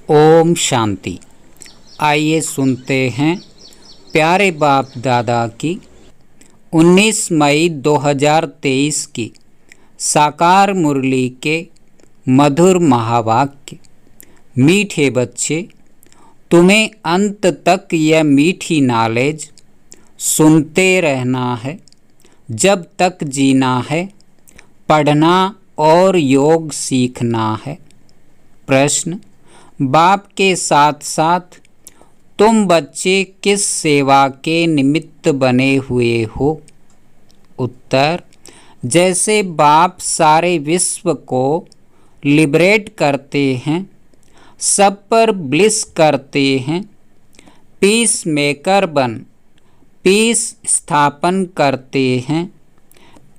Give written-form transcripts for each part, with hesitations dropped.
ओम शांति। आइए सुनते हैं प्यारे बाप दादा की 19 मई 2023 की साकार मुरली के मधुर महावाक्य। मीठे बच्चे, तुम्हें अंत तक यह मीठी नॉलेज सुनते रहना है। जब तक जीना है, पढ़ना और योग सीखना है। प्रश्न: बाप के साथ साथ तुम बच्चे किस सेवा के निमित्त बने हुए हो? उत्तर: जैसे बाप सारे विश्व को लिबरेट करते हैं, सब पर ब्लिस करते हैं, पीस मेकर बन पीस स्थापन करते हैं,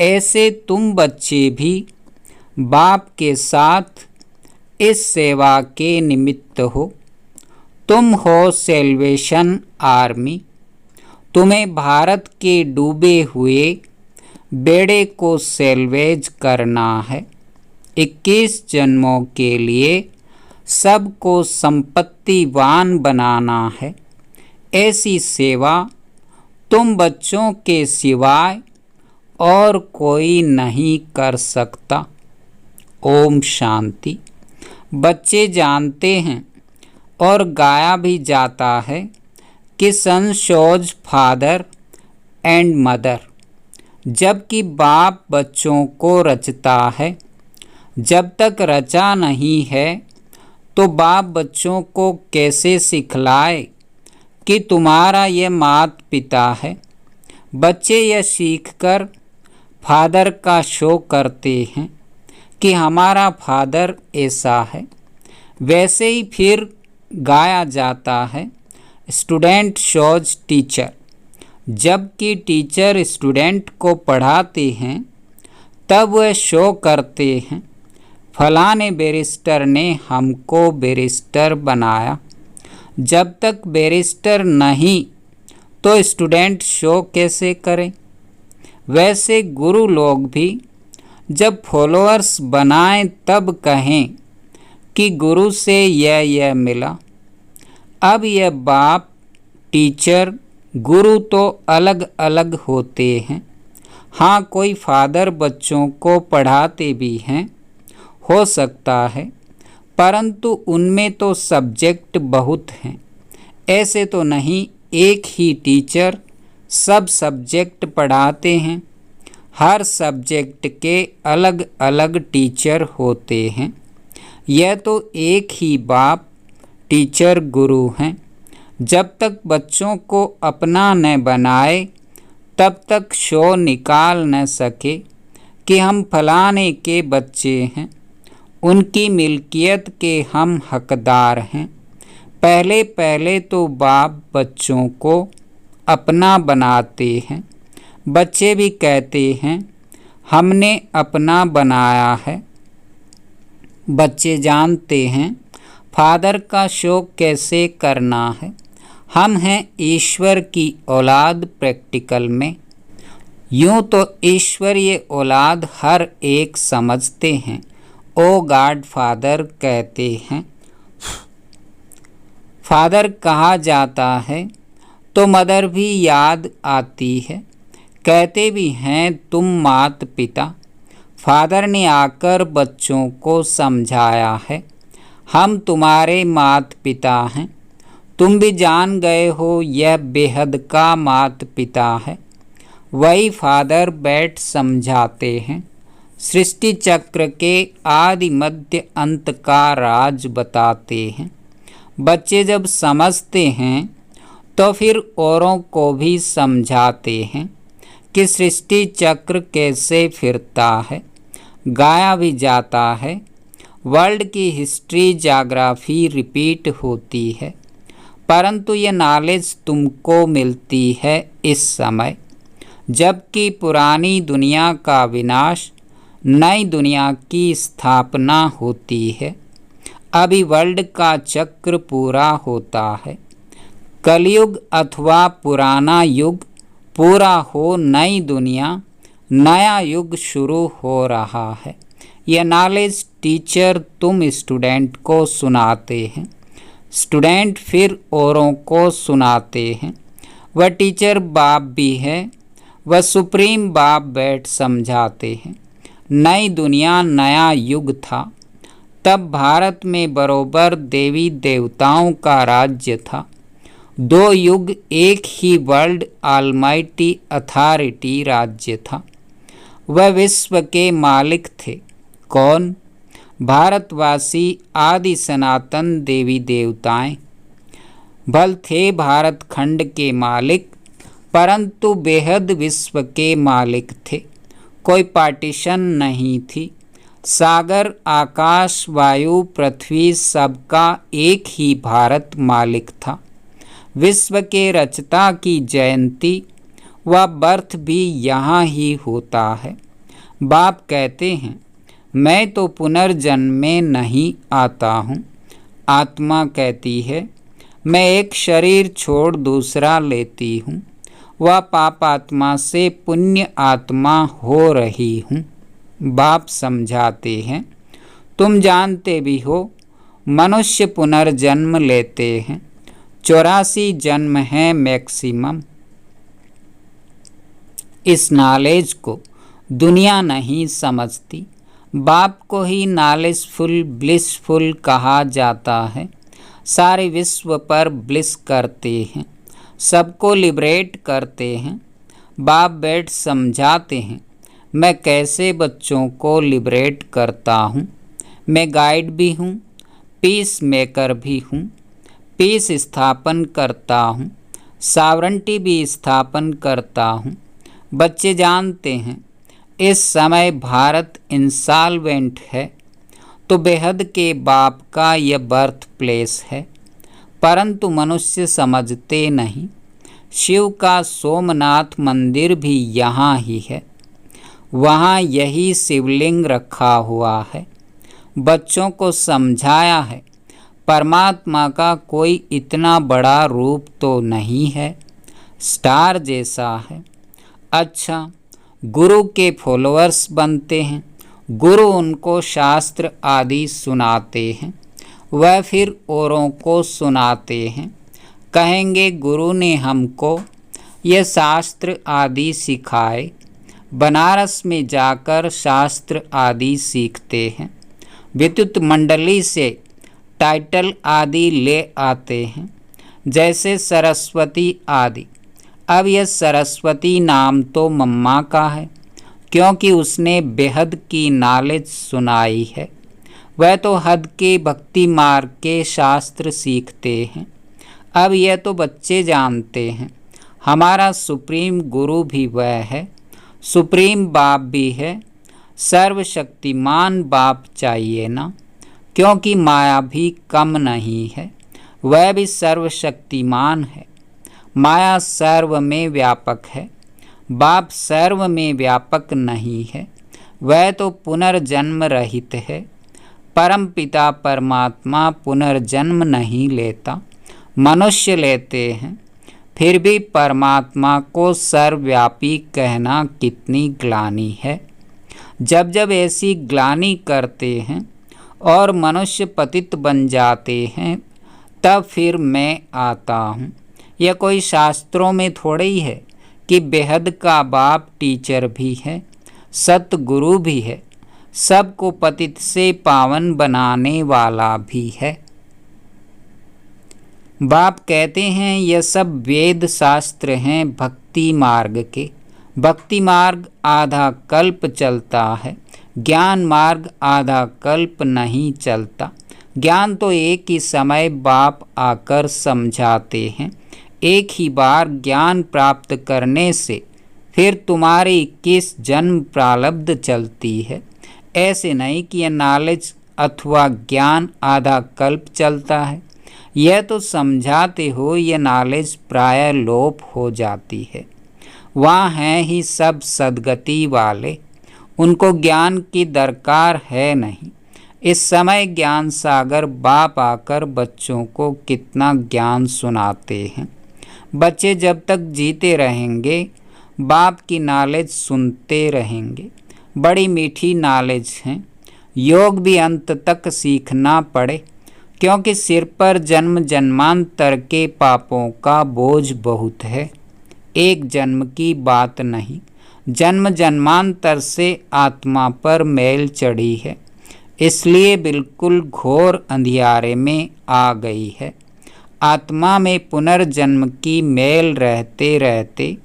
ऐसे तुम बच्चे भी बाप के साथ इस सेवा के निमित्त हो। तुम हो सेल्वेशन आर्मी। तुम्हें भारत के डूबे हुए बेड़े को सेल्वेज करना है। 21 जन्मों के लिए सबको संपत्तिवान बनाना है। ऐसी सेवा तुम बच्चों के सिवाय और कोई नहीं कर सकता। ओम शांति। बच्चे जानते हैं और गाया भी जाता है कि सन शोज फादर एंड मदर, जबकि बाप बच्चों को रचता है। जब तक रचा नहीं है तो बाप बच्चों को कैसे सिखलाए कि तुम्हारा ये माता पिता है। बच्चे यह सीखकर फादर का शो करते हैं कि हमारा फादर ऐसा है। वैसे ही फिर गाया जाता है, स्टूडेंट शोज टीचर। जबकि टीचर स्टूडेंट को पढ़ाते हैं तब वह शो करते हैं, फलाने बैरिस्टर ने हमको बैरिस्टर बनाया। जब तक बैरिस्टर नहीं तो स्टूडेंट शो कैसे करें? वैसे गुरु लोग भी जब फॉलोअर्स बनाएं तब कहें कि गुरु से यह मिला। अब यह बाप टीचर गुरु तो अलग अलग होते हैं। हाँ, कोई फादर बच्चों को पढ़ाते भी हैं, हो सकता है, परंतु उनमें तो सब्जेक्ट बहुत हैं। ऐसे तो नहीं एक ही टीचर सब सब्जेक्ट पढ़ाते हैं। हर सब्जेक्ट के अलग अलग टीचर होते हैं। यह तो एक ही बाप टीचर गुरु हैं। जब तक बच्चों को अपना न बनाए तब तक शो निकाल न सके कि हम फलाने के बच्चे हैं, उनकी मिल्कियत के हम हकदार हैं। पहले पहले तो बाप बच्चों को अपना बनाते हैं। बच्चे भी कहते हैं हमने अपना बनाया है। बच्चे जानते हैं फादर का शो कैसे करना है। हम हैं ईश्वर की औलाद प्रैक्टिकल में। यूँ तो ईश्वरीय औलाद हर एक समझते हैं। ओ गॉड फादर कहते हैं। फादर कहा जाता है तो मदर भी याद आती है। कहते भी हैं तुम मात पिता। फादर ने आकर बच्चों को समझाया है, हम तुम्हारे मात पिता हैं। तुम भी जान गए हो यह बेहद का मात पिता है। वही फादर बैठ समझाते हैं। सृष्टि चक्र के आदि मध्य अंत का राज बताते हैं। बच्चे जब समझते हैं तो फिर औरों को भी समझाते हैं कि सृष्टि चक्र कैसे फिरता है। गाया भी जाता है, वर्ल्ड की हिस्ट्री ज्योग्राफी रिपीट होती है, परंतु ये नॉलेज तुमको मिलती है इस समय, जबकि पुरानी दुनिया का विनाश, नई दुनिया की स्थापना होती है। अभी वर्ल्ड का चक्र पूरा होता है। कलयुग अथवा पुराना युग पूरा हो, नई दुनिया नया युग शुरू हो रहा है। यह नॉलेज टीचर तुम स्टूडेंट को सुनाते हैं। स्टूडेंट फिर औरों को सुनाते हैं। वह टीचर बाप भी है, वह सुप्रीम बाप बैठ समझाते हैं। नई दुनिया नया युग था, तब भारत में बरोबर देवी देवताओं का राज्य था। दो युग एक ही वर्ल्ड ऑलमाइटी अथॉरिटी राज्य था। वह विश्व के मालिक थे। कौन? भारतवासी आदि सनातन देवी देवताएं। भल थे भारत खंड के मालिक, परंतु बेहद विश्व के मालिक थे। कोई पार्टीशन नहीं थी। सागर आकाश वायु पृथ्वी सबका एक ही भारत मालिक था। विश्व के रचता की जयंती व बर्थ भी यहाँ ही होता है। बाप कहते हैं, मैं तो पुनर्जन्म में नहीं आता हूँ। आत्मा कहती है, मैं एक शरीर छोड़ दूसरा लेती हूँ। वह पाप आत्मा से पुण्य आत्मा हो रही हूँ। बाप समझाते हैं, तुम जानते भी हो मनुष्य पुनर्जन्म लेते हैं। 84 जन्म है मैक्सिमम। इस नॉलेज को दुनिया नहीं समझती। बाप को ही नॉलेजफुल ब्लिसफुल कहा जाता है। सारे विश्व पर ब्लिस करते हैं, सबको लिबरेट करते हैं। बाप बैठ समझाते हैं, मैं कैसे बच्चों को लिबरेट करता हूँ। मैं गाइड भी हूँ, पीस मेकर भी हूँ। पीस स्थापन करता हूँ, सॉवरेंटी भी स्थापन करता हूँ। बच्चे जानते हैं इस समय भारत इंसॉल्वेंट है, तो बेहद के बाप का यह बर्थ प्लेस है, परंतु मनुष्य समझते नहीं। शिव का सोमनाथ मंदिर भी यहाँ ही है, वहाँ यही शिवलिंग रखा हुआ है। बच्चों को समझाया है, परमात्मा का कोई इतना बड़ा रूप तो नहीं है, स्टार जैसा है। अच्छा, गुरु के फॉलोअर्स बनते हैं। गुरु उनको शास्त्र आदि सुनाते हैं, वह फिर औरों को सुनाते हैं। कहेंगे गुरु ने हमको ये शास्त्र आदि सिखाए। बनारस में जाकर शास्त्र आदि सीखते हैं। विद्युत मंडली से टाइटल आदि ले आते हैं, जैसे सरस्वती आदि। अब यह सरस्वती नाम तो मम्मा का है, क्योंकि उसने बेहद की नॉलेज सुनाई है। वह तो हद के भक्ति मार्ग के शास्त्र सीखते हैं। अब यह तो बच्चे जानते हैं, हमारा सुप्रीम गुरु भी वह है, सुप्रीम बाप भी है। सर्वशक्तिमान बाप चाहिए ना, क्योंकि माया भी कम नहीं है, वह भी सर्वशक्तिमान है। माया सर्व में व्यापक है, बाप सर्व में व्यापक नहीं है, वह तो पुनर्जन्म रहित है। परम पिता परमात्मा पुनर्जन्म नहीं लेता, मनुष्य लेते हैं। फिर भी परमात्मा को सर्वव्यापी कहना कितनी ग्लानि है। जब जब ऐसी ग्लानि करते हैं और मनुष्य पतित बन जाते हैं, तब फिर मैं आता हूँ। यह कोई शास्त्रों में थोड़े ही है कि बेहद का बाप टीचर भी है, सतगुरु भी है, सबको पतित से पावन बनाने वाला भी है। बाप कहते हैं यह सब वेद शास्त्र हैं भक्ति मार्ग के। भक्ति मार्ग आधा कल्प चलता है, ज्ञान मार्ग आधा कल्प नहीं चलता। ज्ञान तो एक ही समय बाप आकर समझाते हैं। एक ही बार ज्ञान प्राप्त करने से फिर तुम्हारी 21 जन्म प्रारब्ध चलती है। ऐसे नहीं कि यह नॉलेज अथवा ज्ञान आधा कल्प चलता है। यह तो समझाते हो यह नॉलेज प्राय लोप हो जाती है। वहाँ हैं ही सब सद्गति वाले, उनको ज्ञान की दरकार है नहीं। इस समय ज्ञान सागर बाप आकर बच्चों को कितना ज्ञान सुनाते हैं। बच्चे जब तक जीते रहेंगे बाप की नॉलेज सुनते रहेंगे। बड़ी मीठी नॉलेज है, योग भी अंत तक सीखना पड़े। क्योंकि सिर पर जन्म जन्मांतर के पापों का बोझ बहुत है। एक जन्म की बात नहीं, जन्म जन्मांतर से आत्मा पर मैल चढ़ी है, इसलिए बिल्कुल घोर अंधियारे में आ गई है। आत्मा में पुनर्जन्म की मैल रहते रहते,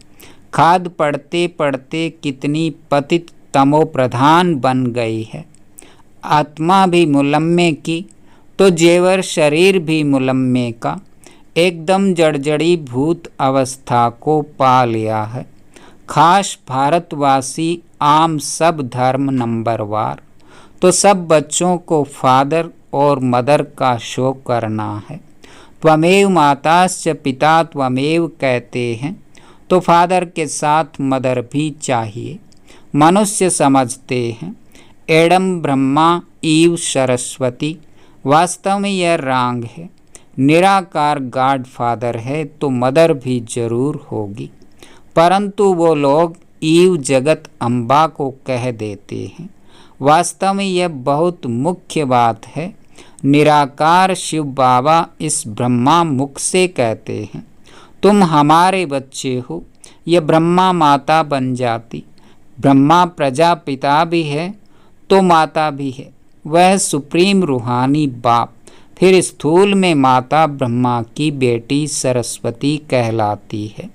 खाद पड़ते पड़ते कितनी पतित तमो प्रधान बन गई है। आत्मा भी मुलम्मे की तो जेवर शरीर भी मुलम्मे का एकदम जड़जड़ी भूत अवस्था को पा लिया है। खास भारतवासी आम सब धर्म नंबरवार तो सब बच्चों को फादर और मदर का शो करना है। त्वमेव माताश्च पिता त्वमेव कहते हैं तो फादर के साथ मदर भी चाहिए। मनुष्य समझते हैं एडम ब्रह्मा ईव सरस्वती, वास्तव में यह रॉन्ग है। निराकार गॉड फादर है तो मदर भी जरूर होगी, परंतु वो लोग ईव जगत अम्बा को कह देते हैं। वास्तव में यह बहुत मुख्य बात है। निराकार शिव बाबा इस ब्रह्मा मुख से कहते हैं, तुम हमारे बच्चे हो। यह ब्रह्मा माता बन जाती। ब्रह्मा प्रजापिता भी है तो माता भी है, वह सुप्रीम रूहानी बाप। फिर स्थूल में माता ब्रह्मा की बेटी सरस्वती कहलाती है।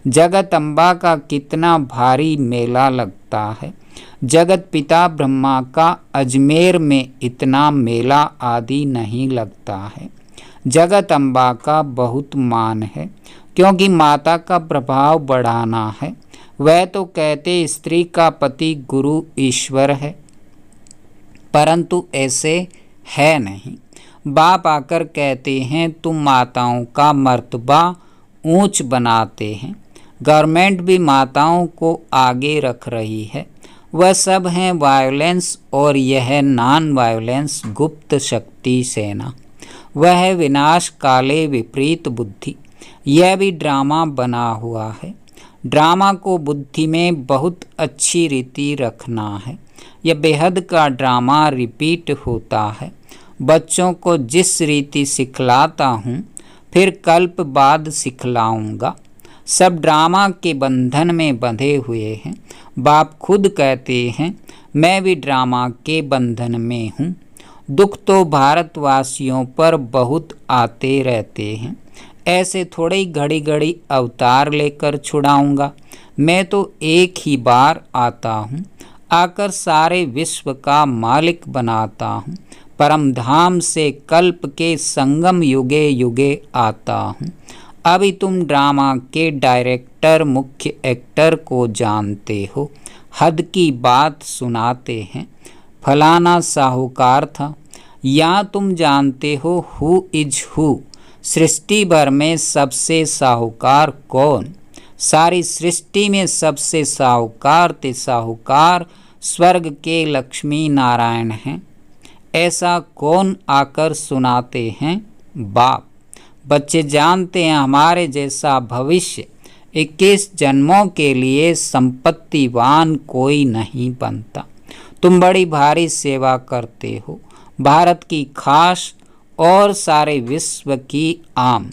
जगत अम्बा का कितना भारी मेला लगता है। जगत पिता ब्रह्मा का अजमेर में इतना मेला आदि नहीं लगता है। जगत अम्बा का बहुत मान है, क्योंकि माता का प्रभाव बढ़ाना है। वह तो कहते स्त्री का पति गुरु ईश्वर है, परंतु ऐसे है नहीं। बाप आकर कहते हैं तुम माताओं का मर्तबा ऊंच बनाते हैं। गवर्नमेंट भी माताओं को आगे रख रही है। वह सब हैं वायलेंस, और यह नॉन वायलेंस गुप्त शक्ति सेना। वह है विनाश काले विपरीत बुद्धि। यह भी ड्रामा बना हुआ है। ड्रामा को बुद्धि में बहुत अच्छी रीति रखना है। यह बेहद का ड्रामा रिपीट होता है। बच्चों को जिस रीति सिखलाता हूँ, फिर कल्प बाद सिखलाऊंगा। सब ड्रामा के बंधन में बंधे हुए हैं। बाप खुद कहते हैं मैं भी ड्रामा के बंधन में हूँ। दुख तो भारतवासियों पर बहुत आते रहते हैं। ऐसे थोड़े ही घड़ी घड़ी अवतार लेकर छुड़ाऊंगा। मैं तो एक ही बार आता हूँ, आकर सारे विश्व का मालिक बनाता हूँ। परम धाम से कल्प के संगम युगे युगे आता हूँ। अभी तुम ड्रामा के डायरेक्टर मुख्य एक्टर को जानते हो। हद की बात सुनाते हैं, फलाना साहूकार था। या तुम जानते हो हु इज हु। सृष्टि भर में सबसे साहूकार कौन? सारी सृष्टि में सबसे साहूकार ते साहूकार स्वर्ग के लक्ष्मी नारायण हैं। ऐसा कौन आकर सुनाते हैं? बाप। बच्चे जानते हैं हमारे जैसा भविष्य 21 जन्मों के लिए संपत्तिवान कोई नहीं बनता। तुम बड़ी भारी सेवा करते हो, भारत की खास और सारे विश्व की आम।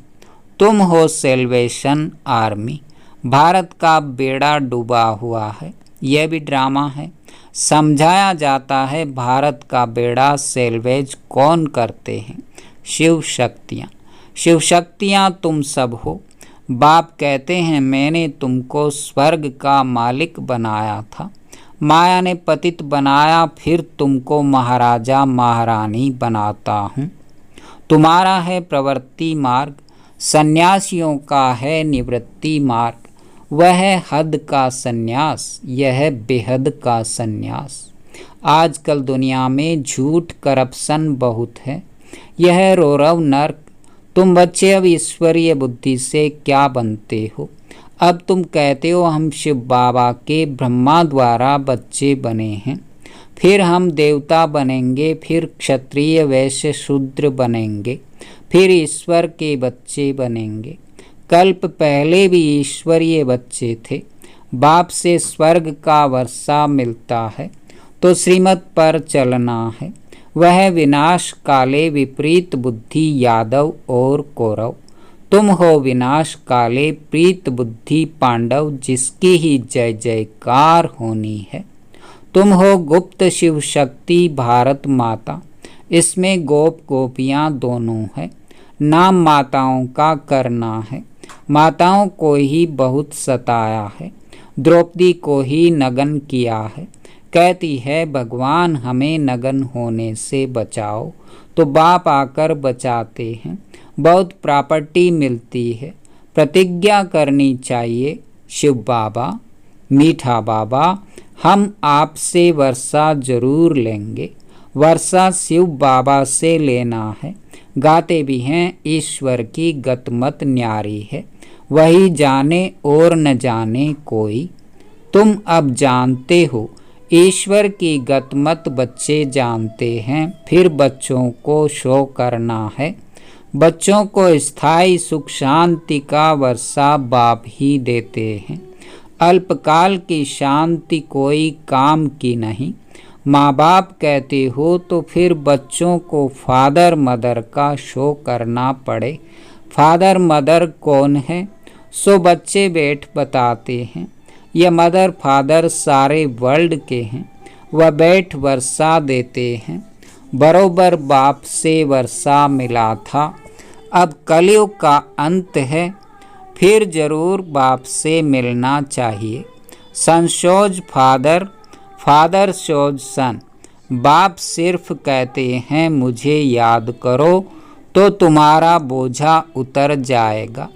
तुम हो सेल्वेशन आर्मी। भारत का बेड़ा डूबा हुआ है। यह भी ड्रामा है। समझाया जाता है भारत का बेड़ा सेल्वेज कौन करते हैं? शिव शक्तियाँ। शिव शक्तियाँ तुम सब हो। बाप कहते हैं मैंने तुमको स्वर्ग का मालिक बनाया था। माया ने पतित बनाया, फिर तुमको महाराजा महारानी बनाता हूँ। तुम्हारा है प्रवृत्ति मार्ग, सन्यासियों का है निवृत्ति मार्ग। वह है हद का सन्यास, यह है बेहद का सन्यास। आजकल दुनिया में झूठ करप्शन बहुत है। यह है रौरव नर्क। तुम बच्चे अब ईश्वरीय बुद्धि से क्या बनते हो? अब तुम कहते हो हम शिव बाबा के ब्रह्मा द्वारा बच्चे बने हैं, फिर हम देवता बनेंगे, फिर क्षत्रिय वैश्य शूद्र बनेंगे, फिर ईश्वर के बच्चे बनेंगे। कल्प पहले भी ईश्वरीय बच्चे थे। बाप से स्वर्ग का वर्षा मिलता है तो श्रीमत पर चलना है। वह विनाश काले विपरीत बुद्धि यादव और कौरव। तुम हो विनाश काले प्रीत बुद्धि पांडव, जिसकी ही जय जयकार होनी है। तुम हो गुप्त शिव शक्ति भारत माता, इसमें गोप गोपियाँ दोनों है। नाम माताओं का करना है, माताओं को ही बहुत सताया है। द्रौपदी को ही नग्न किया है, कहती है भगवान हमें नग्न होने से बचाओ, तो बाप आकर बचाते हैं। बहुत प्रॉपर्टी मिलती है, प्रतिज्ञा करनी चाहिए शिव बाबा, मीठा बाबा, हम आपसे वर्षा जरूर लेंगे। वर्षा शिव बाबा से लेना है। गाते भी हैं ईश्वर की गतमत न्यारी है, वही जाने और न जाने कोई। तुम अब जानते हो ईश्वर की गतमत बच्चे जानते हैं, फिर बच्चों को शो करना है। बच्चों को स्थायी सुख शांति का वर्षा बाप ही देते हैं। अल्पकाल की शांति कोई काम की नहीं। माँ बाप कहते हो तो फिर बच्चों को फादर मदर का शो करना पड़े। फादर मदर कौन है सो बच्चे बैठ बताते हैं। यह मदर फादर सारे वर्ल्ड के हैं, वह बैठ वर्षा देते हैं। बरोबर बाप से वर्षा मिला था, अब कलयुग का अंत है, फिर जरूर बाप से मिलना चाहिए। सन शोज फादर, फादर शोज सन। बाप सिर्फ कहते हैं मुझे याद करो, तो तुम्हारा बोझा उतर जाएगा।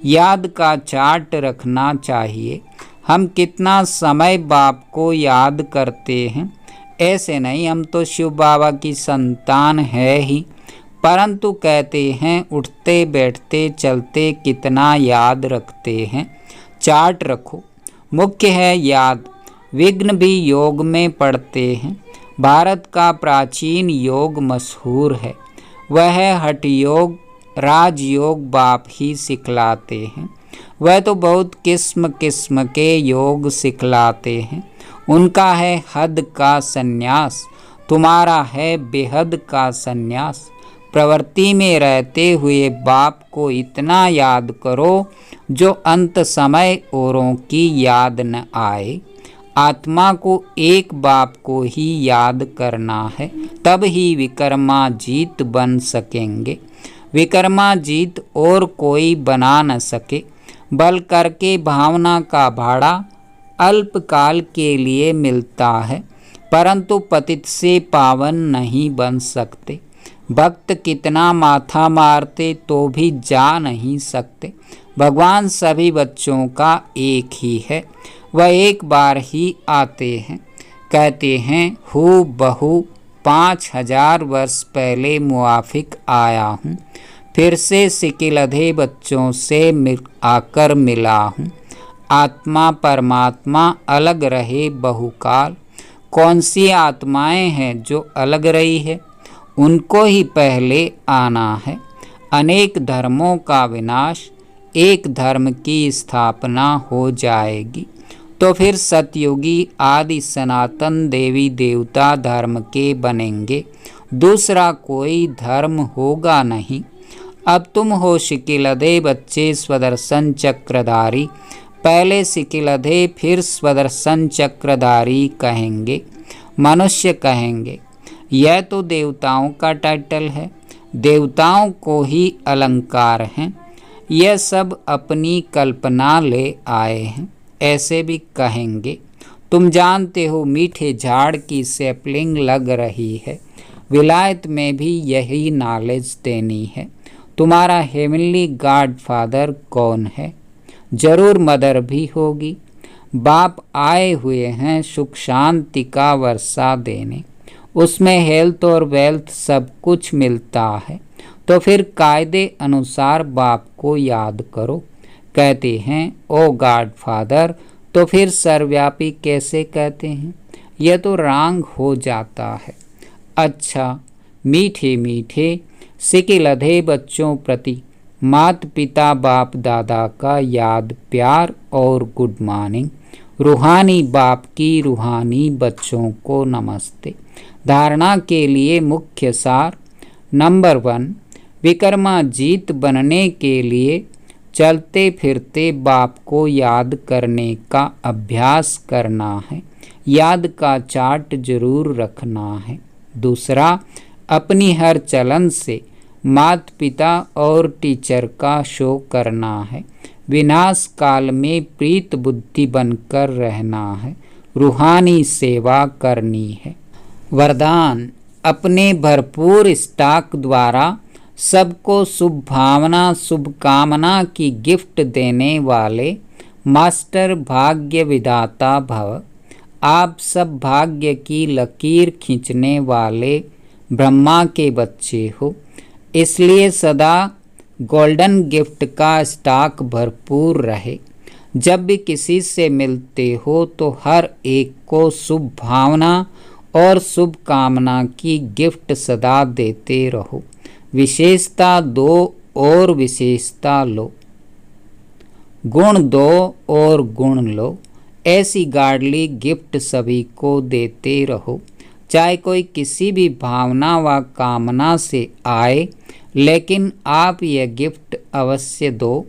याद का चार्ट रखना चाहिए। हम कितना समय बाप को याद करते हैं, ऐसे नहीं हम तो शिव बाबा की संतान है ही, परंतु कहते हैं उठते बैठते चलते कितना याद रखते हैं। चार्ट रखो, मुख्य है याद। विघ्न भी योग में पड़ते हैं। भारत का प्राचीन योग मशहूर है, वह है हठ योग, राजयोग बाप ही सिखलाते हैं। वह तो बहुत किस्म किस्म के योग सिखलाते हैं। उनका है हद का सन्यास, तुम्हारा है बेहद का सन्यास। प्रवृत्ति में रहते हुए बाप को इतना याद करो जो अंत समय औरों की याद न आए। आत्मा को एक बाप को ही याद करना है, तब ही विक्रमाजीत बन सकेंगे। विक्रमाजीत और कोई बना न सके। बल करके भावना का भाड़ा अल्पकाल के लिए मिलता है, परंतु पतित से पावन नहीं बन सकते। भक्त कितना माथा मारते तो भी जा नहीं सकते। भगवान सभी बच्चों का एक ही है, वह एक बार ही आते हैं। कहते हैं हूँ बहू 5000 वर्ष पहले मुआफिक आया हूँ, फिर से सिकिलधे बच्चों से आकर मिला हूँ। आत्मा परमात्मा अलग रहे बहुकाल। कौन सी आत्माएं हैं जो अलग रही है, उनको ही पहले आना है। अनेक धर्मों का विनाश, एक धर्म की स्थापना हो जाएगी, तो फिर सतयुगी आदि सनातन देवी देवता धर्म के बनेंगे, दूसरा कोई धर्म होगा नहीं। अब तुम हो शिकिलधे बच्चे स्वदर्शन चक्रधारी, पहले शिकिलधे फिर स्वदर्शन चक्रधारी कहेंगे, मनुष्य कहेंगे। यह तो देवताओं का टाइटल है, देवताओं को ही अलंकार हैं। यह सब अपनी कल्पना ले आए हैं, ऐसे भी कहेंगे। तुम जानते हो मीठे झाड़ की सैपलिंग लग रही है, विलायत में भी यही नॉलेज देनी है। तुम्हारा हेवनली गॉड फादर कौन है? जरूर मदर भी होगी। बाप आए हुए हैं सुख शांति का वर्षा देने, उसमें हेल्थ और वेल्थ सब कुछ मिलता है, तो फिर कायदे अनुसार बाप को याद करो। कहते हैं ओ गॉड फादर, तो फिर सर्वव्यापी कैसे कहते हैं? यह तो रांग हो जाता है। अच्छा, मीठे मीठे सिकिलधे बच्चों प्रति माता पिता बाप दादा का याद प्यार और गुड मॉर्निंग। रूहानी बाप की रूहानी बच्चों को नमस्ते। धारणा के लिए मुख्य सार। नंबर 1, विक्रमाजीत बनने के लिए चलते फिरते बाप को याद करने का अभ्यास करना है। याद का चार्ट जरूर रखना है। दूसरा, अपनी हर चलन से माता पिता और टीचर का शो करना है। विनाश काल में प्रीत बुद्धि बनकर रहना है। रूहानी सेवा करनी है। वरदान, अपने भरपूर स्टॉक द्वारा सबको शुभ भावना शुभकामना की गिफ्ट देने वाले मास्टर भाग्य विधाता भव। आप सब भाग्य की लकीर खींचने वाले ब्रह्मा के बच्चे हो, इसलिए सदा गोल्डन गिफ्ट का स्टॉक भरपूर रहे। जब भी किसी से मिलते हो तो हर एक को शुभ भावना और शुभकामना की गिफ्ट सदा देते रहो। विशेषता दो और विशेषता लो, गुण दो और गुण लो। ऐसी गार्डली गिफ्ट सभी को देते रहो। चाहे कोई किसी भी भावना व कामना से आए, लेकिन आप यह गिफ्ट अवश्य दो,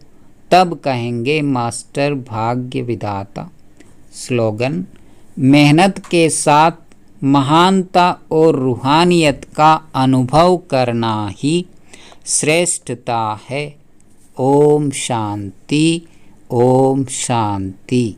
तब कहेंगे मास्टर भाग्य विधाता। स्लोगन, मेहनत के साथ महानता और रूहानियत का अनुभव करना ही श्रेष्ठता है। ओम शांति, ओम शांति।